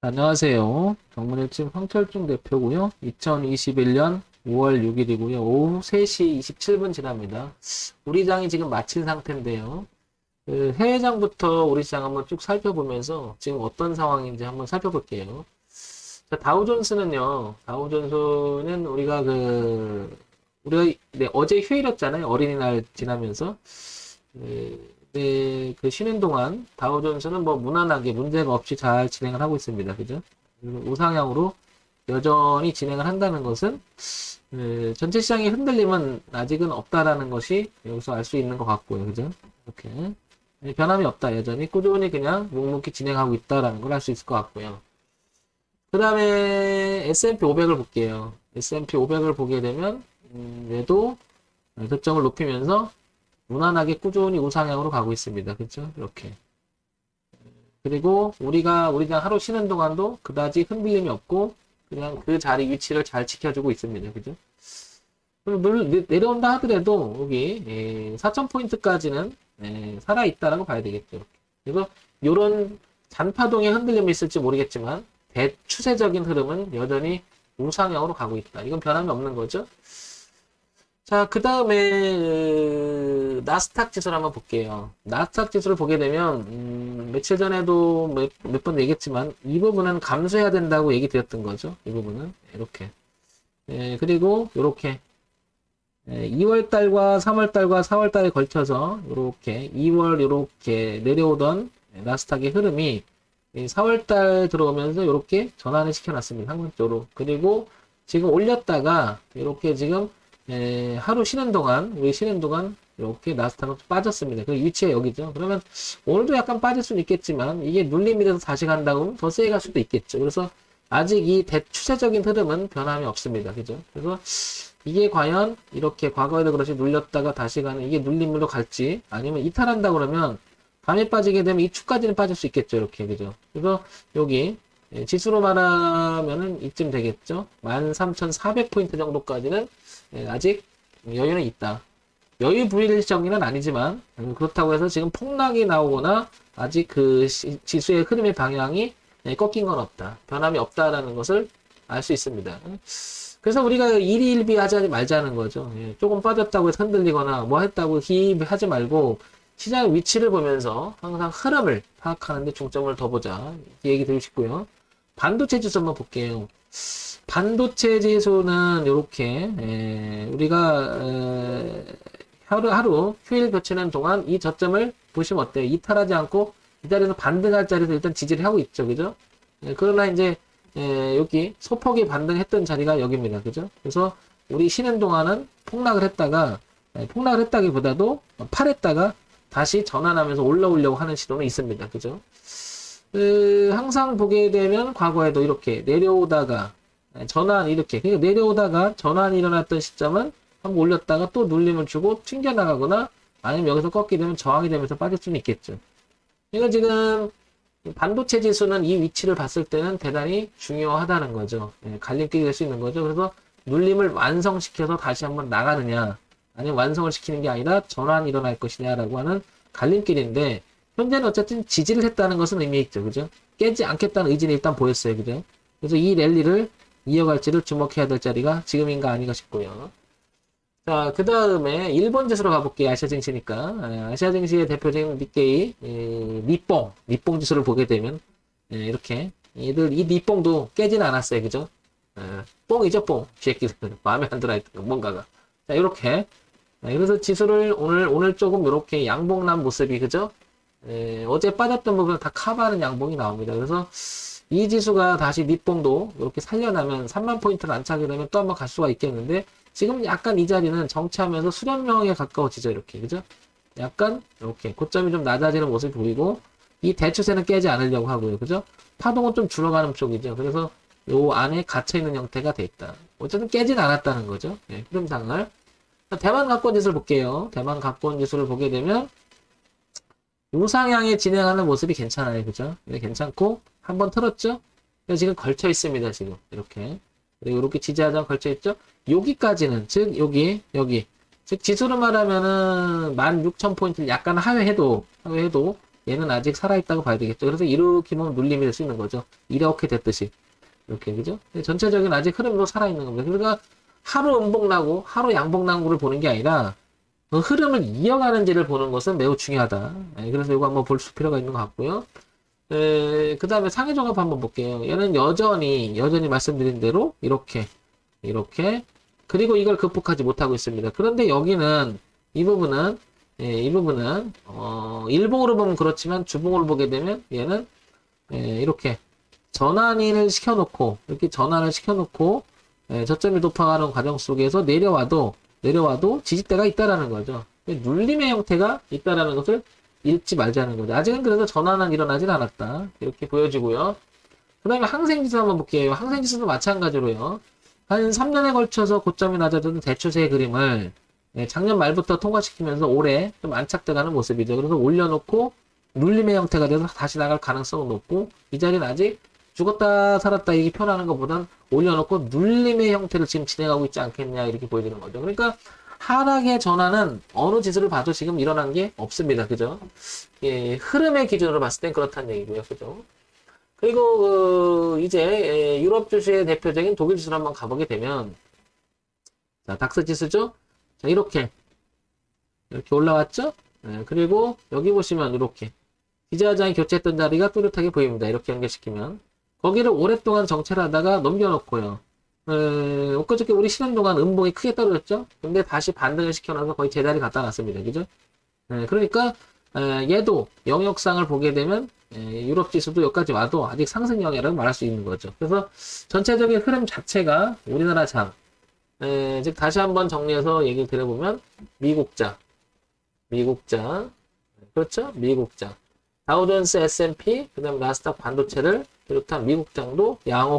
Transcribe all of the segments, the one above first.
안녕하세요. 정문일침 황철중 대표고요. 2021년 5월 6일이고요. 오후 3시 27분 지납니다. 우리 장이 지금 마친 상태인데요. 해외장부터 우리 장 한번 쭉 살펴보면서 지금 어떤 상황인지 한번 살펴볼게요. 자, 다우존스는요. 다우존스는 우리가 네, 어제 휴일이었잖아요. 어린이날 지나면서. 그 쉬는 동안 다우존스는 뭐 무난하게 문제가 없이 잘 진행을 하고 있습니다. 그죠? 우상향으로 여전히 진행을 한다는 것은 전체 시장의 흔들림은 아직은 없다라는 것이 여기서 알 수 있는 것 같고요. 그죠? 이렇게 변함이 없다. 여전히 꾸준히 그냥 묵묵히 진행하고 있다라는 걸 알 수 있을 것 같고요. 그 다음에 S&P 500을 볼게요. S&P 500을 보게 되면 얘도 저점을 높이면서 무난하게 꾸준히 우상향으로 가고 있습니다. 그렇죠? 이렇게. 그리고 우리 장 하루 쉬는 동안도 그다지 흔들림이 없고 그냥 그 자리 위치를 잘 지켜주고 있습니다. 그죠? 내려온다 하더라도 여기 4,000포인트까지는 살아있다라고 봐야 되겠죠. 그래서 이런 잔파동의 흔들림이 있을지 모르겠지만 대추세적인 흐름은 여전히 우상향으로 가고 있다. 이건 변함이 없는 거죠. 자, 그 다음에 나스닥 지수를 한번 볼게요. 나스닥 지수를 보게 되면 며칠 전에도 몇 번 얘기했지만 이 부분은 감소해야 된다고 얘기 드렸던 거죠. 이 부분은 이렇게. 그리고 이렇게 2월 달과 3월 달과 4월 달에 걸쳐서 이렇게 2월 이렇게 내려오던 나스닥의 흐름이 4월 달 들어오면서 이렇게 전환을 시켜놨습니다. 항문적으로. 그리고 지금 올렸다가 이렇게 지금 하루 쉬는 동안, 우리 쉬는 동안 이렇게 나스닥은 빠졌습니다. 그 위치가 여기죠. 그러면 오늘도 약간 빠질 수는 있겠지만 이게 눌림이 돼서 다시 간다고 하면 더 세게 갈 수도 있겠죠. 그래서 아직 이 대추세적인 흐름은 변함이 없습니다. 그죠? 그래서 이게 과연 이렇게 과거에도 그렇이 눌렸다가 다시 가는 이게 눌림으로 갈지 아니면 이탈한다 그러면 밤에 빠지게 되면 이 축까지는 빠질 수 있겠죠. 이렇게. 그죠? 그래서 여기 지수로 말하면은 이쯤 되겠죠. 13,400포인트 정도까지는 아직 여유는 있다. 여유 불일정은 아니지만 그렇다고 해서 지금 폭락이 나오거나 아직 그 지수의 흐름의 방향이 꺾인 건 없다. 변함이 없다라는 것을 알 수 있습니다. 그래서 우리가 일희일비 하지 말자는 거죠. 조금 빠졌다고 해서 흔들리거나 뭐 했다고 하지 말고 시장의 위치를 보면서 항상 흐름을 파악하는데 중점을 더 보자. 이 얘기 드리고 싶고요. 반도체 지수 한번 볼게요. 반도체 지수는 이렇게 우리가 하루 휴일 교체하는 동안 이 저점을 보시면 어때요? 이탈하지 않고 이 자리에서 반등할 자리에서 일단 지지를 하고 있죠, 그죠? 그러나 이제 여기 소폭이 반등했던 자리가 여기입니다, 그죠? 그래서 우리 쉬는 동안은 폭락을 했다기보다도 팔했다가 다시 전환하면서 올라오려고 하는 시도는 있습니다, 그죠? 항상 보게 되면 과거에도 이렇게 내려오다가 전환 이렇게 그러니까 내려오다가 전환이 일어났던 시점은 한번 올렸다가 또 눌림을 주고 튕겨나가거나 아니면 여기서 꺾게 되면 저항이 되면서 빠질 수는 있겠죠. 그러니까 지금 반도체 지수는 이 위치를 봤을 때는 대단히 중요하다는 거죠. 갈림길이 될 수 있는 거죠. 그래서 눌림을 완성시켜서 다시 한번 나가느냐 아니면 완성을 시키는 게 아니라 전환이 일어날 것이냐라고 하는 갈림길인데 현재는 어쨌든 지지를 했다는 것은 의미 있죠. 그죠? 깨지 않겠다는 의지는 일단 보였어요. 그죠? 그래서 이 랠리를 이어갈지를 주목해야 될 자리가 지금인가 아닌가 싶고요. 자, 그 다음에 일본 지수로 가볼게요. 아시아 증시니까. 아시아 증시의 대표적인 니케이, 니뽕 지수를 보게 되면, 이렇게. 이 니뽕도 깨지는 않았어요. 그죠? 뽕이죠, 뽕. 새끼들. 마음에 안 들어 했던 뭔가가. 자, 이렇게. 그래서 지수를 오늘 조금 이렇게 양봉난 모습이, 그죠? 어제 빠졌던 부분을 다 커버하는 양봉이 나옵니다. 그래서 이 지수가 다시 니뽕도 이렇게 살려나면 3만 포인트를 안 차게 되면 또 한번 갈 수가 있겠는데 지금 약간 이 자리는 정체하면서 수렴형에 가까워지죠. 이렇게 그죠? 약간 이렇게 고점이 좀 낮아지는 모습이 보이고 이 대추세는 깨지 않으려고 하고요. 그죠? 파동은 좀 줄어가는 쪽이죠. 그래서 요 안에 갇혀있는 형태가 돼 있다. 어쨌든 깨진 않았다는 거죠. 흐름상을. 대만 갖고 온 지수를 볼게요. 대만 갖고 온 지수를 보게 되면 우상향에 진행하는 모습이 괜찮아요. 그죠? 네, 괜찮고, 한번 틀었죠? 지금 걸쳐 있습니다. 지금. 이렇게. 그리고 이렇게 지지하자면 걸쳐 있죠? 여기까지는, 즉, 여기. 즉, 지수로 말하면은 16,000포인트를 약간 하회해도 얘는 아직 살아있다고 봐야 되겠죠. 그래서 이렇게 보면 눌림이 될 수 있는 거죠. 이렇게 됐듯이. 이렇게, 그죠? 전체적인 아직 흐름도 살아있는 겁니다. 그러니까 하루 음봉 나고 하루 양봉 난 거를 보는 게 아니라 그 흐름을 이어가는지를 보는 것은 매우 중요하다. 그래서 이거 한번 볼 필요가 있는 것 같고요. 그 다음에 상해 종합 한번 볼게요. 얘는 여전히 말씀드린 대로 이렇게 그리고 이걸 극복하지 못하고 있습니다. 그런데 여기는 이 부분은 일봉으로 보면 그렇지만 주봉으로 보게 되면 얘는 이렇게 전환을 시켜놓고 저점이 높아가는 과정 속에서 내려와도 지지대가 있다라는 거죠. 눌림의 형태가 있다라는 것을 읽지 말자는 거죠. 아직은 그래서 전환은 일어나진 않았다. 이렇게 보여지고요. 그 다음에 항생지수 한번 볼게요. 항생지수도 마찬가지로요. 한 3년에 걸쳐서 고점이 낮아졌던 대추세의 그림을 작년 말부터 통과시키면서 올해 좀 안착돼가는 모습이죠. 그래서 올려놓고 눌림의 형태가 돼서 다시 나갈 가능성은 높고 이 자리는 아직 죽었다 살았다 이렇게 표현하는 것보단 올려놓고 눌림의 형태를 지금 진행하고 있지 않겠냐 이렇게 보여지는 거죠. 그러니까 하락의 전환은 어느 지수를 봐도 지금 일어난 게 없습니다. 그죠? 흐름의 기준으로 봤을 땐 그렇다는 얘기고요. 그죠? 그리고 이제 유럽 주식의 대표적인 독일 지수를 한번 가보게 되면 자, 닥스 지수죠? 자, 이렇게 올라왔죠? 그리고 여기 보시면 이렇게 기저하장이 교체했던 자리가 뚜렷하게 보입니다. 이렇게 연결시키면 거기를 오랫동안 정체를 하다가 넘겨놓고요. 엊그저께 우리 쉬는 동안 음봉이 크게 떨어졌죠? 근데 다시 반등을 시켜놔서 거의 제자리 갖다 놨습니다. 그죠? 그러니까 얘도 영역상을 보게 되면 유럽 지수도 여기까지 와도 아직 상승 영역이라고 말할 수 있는 거죠. 그래서 전체적인 흐름 자체가 우리나라 장, 즉 다시 한번 정리해서 얘기를 드려보면 미국장, 그렇죠? 미국장, 다우존스 S&P, 그 다음에 나스닥 반도체를 비롯한 미국장도 양호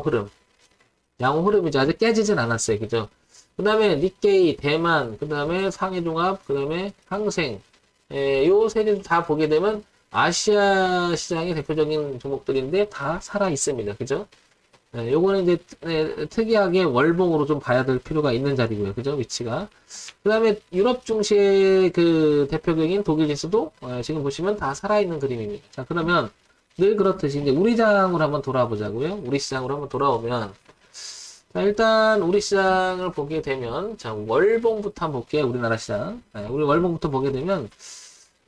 흐름이죠. 아직 깨지진 않았어요. 그죠? 그 다음에 니케이, 대만, 그 다음에 상해종합, 그 다음에 항생, 요 세개도 다 보게 되면 아시아 시장의 대표적인 종목들인데 다 살아 있습니다. 그죠? 요거는 이제 특이하게 월봉으로 좀 봐야 될 필요가 있는 자리고요. 그죠? 위치가. 그 다음에 유럽 증시의 그 대표적인 독일 지수도 지금 보시면 다 살아있는 그림입니다. 자, 그러면 늘 그렇듯이 이제 우리 장으로 한번 돌아보자고요. 우리 시장으로 한번 돌아오면 자, 일단 우리 시장을 보게 되면 자, 월봉부터 한번 볼게요. 우리나라 시장. 우리 월봉부터 보게 되면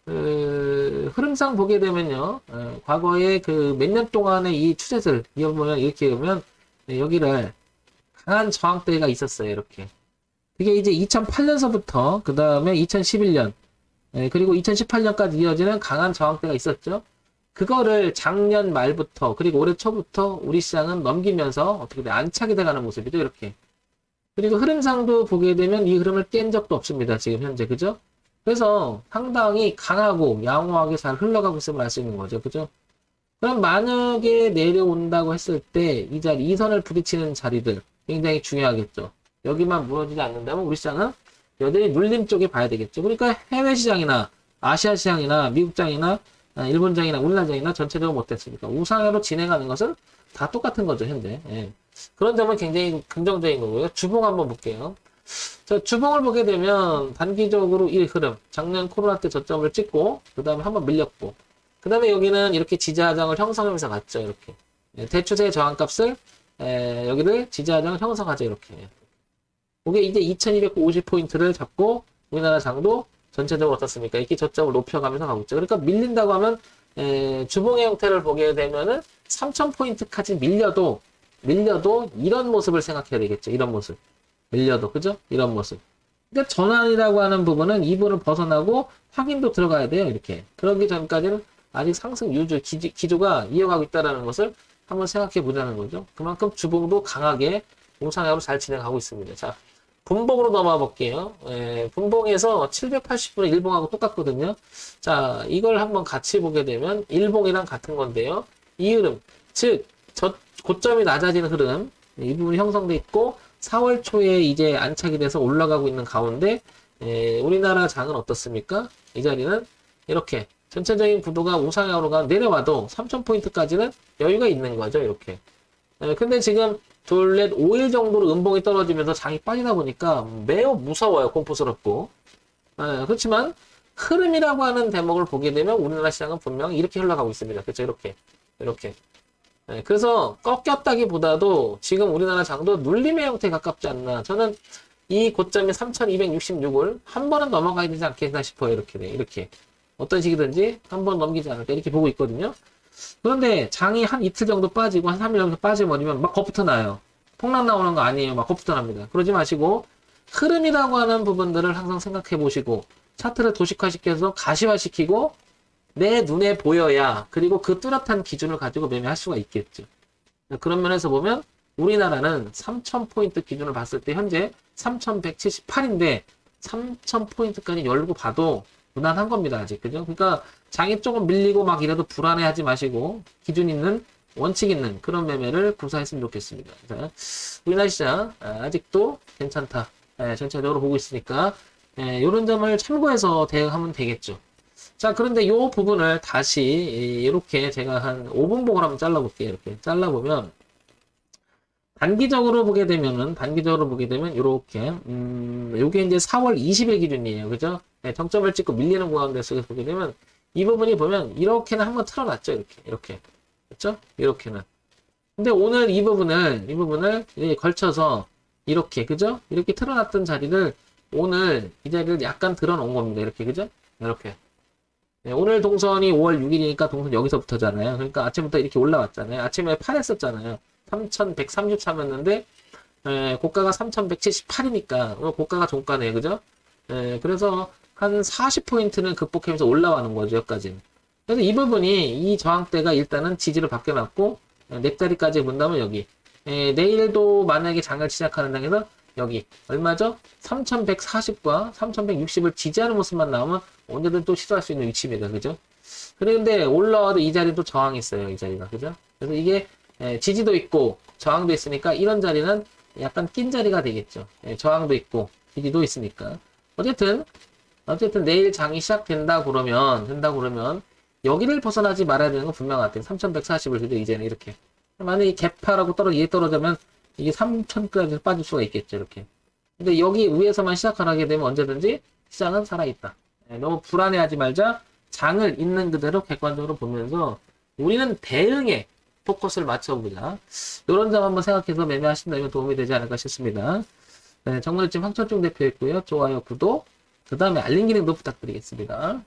흐름상 보게 되면요, 과거에 그 몇 년 동안의 이 추세들, 이어보면, 이렇게 보면, 여기를 강한 저항대가 있었어요, 이렇게. 그게 이제 2008년서부터, 그 다음에 2011년, 그리고 2018년까지 이어지는 강한 저항대가 있었죠. 그거를 작년 말부터, 그리고 올해 초부터 우리 시장은 넘기면서 어떻게 돼, 안착이 돼가는 모습이죠, 이렇게. 그리고 흐름상도 보게 되면 이 흐름을 깬 적도 없습니다, 지금 현재, 그죠? 그래서 상당히 강하고 양호하게 잘 흘러가고 있음을 알 수 있는 거죠. 그죠? 그럼 만약에 내려온다고 했을 때 이 자리, 이 선을 부딪히는 자리들 굉장히 중요하겠죠. 여기만 무너지지 않는다면 우리 시장은 여전히 눌림 쪽에 봐야 되겠죠. 그러니까 해외 시장이나 아시아 시장이나 미국장이나 일본장이나 우리나라장이나 전체적으로 못됐습니까? 우상으로 진행하는 것은 다 똑같은 거죠, 현재. 그런 점은 굉장히 긍정적인 거고요. 주봉 한번 볼게요. 자, 주봉을 보게 되면 단기적으로 이 흐름, 작년 코로나 때 저점을 찍고 그 다음에 한번 밀렸고 그 다음에 여기는 이렇게 지지하장을 형성하면서 갔죠. 이렇게 대추세 저항값을 여기를 지지하장을 형성하죠. 이렇게 이게 이제 2250포인트를 잡고 우리나라 장도 전체적으로 어떻습니까? 이렇게 저점을 높여가면서 가고 있죠. 그러니까 밀린다고 하면 주봉의 형태를 보게 되면은 3000포인트까지 밀려도 이런 모습을 생각해야 되겠죠. 이런 모습. 밀려도, 그죠? 이런 모습. 그러니까 전환이라고 하는 부분은 이 부분을 벗어나고 확인도 들어가야 돼요. 이렇게. 그러기 전까지는 아직 상승 유주, 기조가 이어가고 있다는 것을 한번 생각해 보자는 거죠. 그만큼 주봉도 강하게 우상향으로 잘 진행하고 있습니다. 자, 분봉으로 넘어가 볼게요. 분봉에서 780분의 일봉하고 똑같거든요. 자, 이걸 한번 같이 보게 되면 일봉이랑 같은 건데요. 이 흐름, 즉, 고점이 낮아지는 흐름, 이 부분이 형성돼 있고 4월 초에 이제 안착이 돼서 올라가고 있는 가운데 우리나라 장은 어떻습니까? 이 자리는 이렇게 전체적인 구도가 우상향으로 내려와도 3000포인트까지는 여유가 있는 거죠. 이렇게. 근데 지금 둘, 넷, 5일 정도로 음봉이 떨어지면서 장이 빠지다 보니까 매우 무서워요. 공포스럽고. 그렇지만 흐름이라고 하는 대목을 보게 되면 우리나라 시장은 분명히 이렇게 흘러가고 있습니다. 그렇죠? 이렇게. 네, 그래서 꺾였다기보다도 지금 우리나라 장도 눌림의 형태에 가깝지 않나. 저는 이 고점이 3266을 한 번은 넘어가야 되지 않겠나 싶어요. 이렇게. 어떤 식이든지 한 번 넘기지 않을까 이렇게 보고 있거든요. 그런데 장이 한 이틀 정도 빠지고 한 3일 정도 빠져버리면 막 겁부터 나요. 폭락 나오는 거 아니에요. 막 겁부터 납니다. 그러지 마시고 흐름이라고 하는 부분들을 항상 생각해 보시고 차트를 도식화시켜서 가시화시키고 내 눈에 보여야 그리고 그 뚜렷한 기준을 가지고 매매할 수가 있겠죠. 그런 면에서 보면 우리나라는 3000포인트 기준을 봤을 때 현재 3178인데 3000포인트까지 열고 봐도 무난한 겁니다. 아직. 그죠? 그러니까 장이 조금 밀리고 막 이래도 불안해하지 마시고 기준 있는 원칙 있는 그런 매매를 구사했으면 좋겠습니다. 자, 우리나라 시장 아직도 괜찮다. 전체적으로 보고 있으니까 이런 점을 참고해서 대응하면 되겠죠. 자, 그런데 이 부분을 다시 이렇게 제가 한 5분봉을 한번 잘라볼게요. 이렇게 잘라보면 단기적으로 보게 되면 이렇게 요게 이제 4월 20일 기준이에요. 그죠? 정점을 찍고 밀리는 구간 속에서 보게 되면 이 부분이 보면 이렇게는 한번 틀어놨죠. 이렇게. 그렇죠? 이렇게는. 근데 오늘 이 부분을 걸쳐서 이렇게, 그죠? 이렇게 틀어놨던 자리를 오늘 이 자리를 약간 들어놓은 겁니다. 이렇게, 그죠? 이렇게. 오늘 동선이 5월 6일이니까 동선 여기서부터잖아요. 그러니까 아침부터 이렇게 올라왔잖아요. 아침에 팔했었잖아요. 3133였는데, 고가가 3178이니까, 고가가 종가네요. 그죠? 그래서 한 40포인트는 극복하면서 올라가는 거죠. 여기까지는. 그래서 이 부분이, 이 저항대가 일단은 지지를 바뀌어놨고, 넥자리까지 본다면 여기. 내일도 만약에 장을 시작하는 당에서 여기. 얼마죠? 3140과 3160을 지지하는 모습만 나오면 언제든 또 시도할 수 있는 위치입니다. 그죠? 그런데 올라와도 이 자리는 또 저항이 있어요. 이 자리가. 그죠? 그래서 이게 지지도 있고 저항도 있으니까 이런 자리는 약간 낀 자리가 되겠죠. 저항도 있고 지지도 있으니까. 어쨌든 내일 장이 시작된다 그러면 여기를 벗어나지 말아야 되는 건 분명한 것 같아요. 3140을 그죠? 이제는 이렇게. 만약에 개파라고 떨어지면 이게 3000까지 빠질 수가 있겠죠. 이렇게. 근데 여기 위에서만 시작을 하게 되면 언제든지 시장은 살아있다. 너무 불안해하지 말자. 장을 있는 그대로 객관적으로 보면서 우리는 대응에 포커스를 맞춰보자. 이런 점 한번 생각해서 매매하신다면 도움이 되지 않을까 싶습니다. 정말집 황철중 대표였고요. 좋아요, 구독, 그 다음에 알림 기능도 부탁드리겠습니다.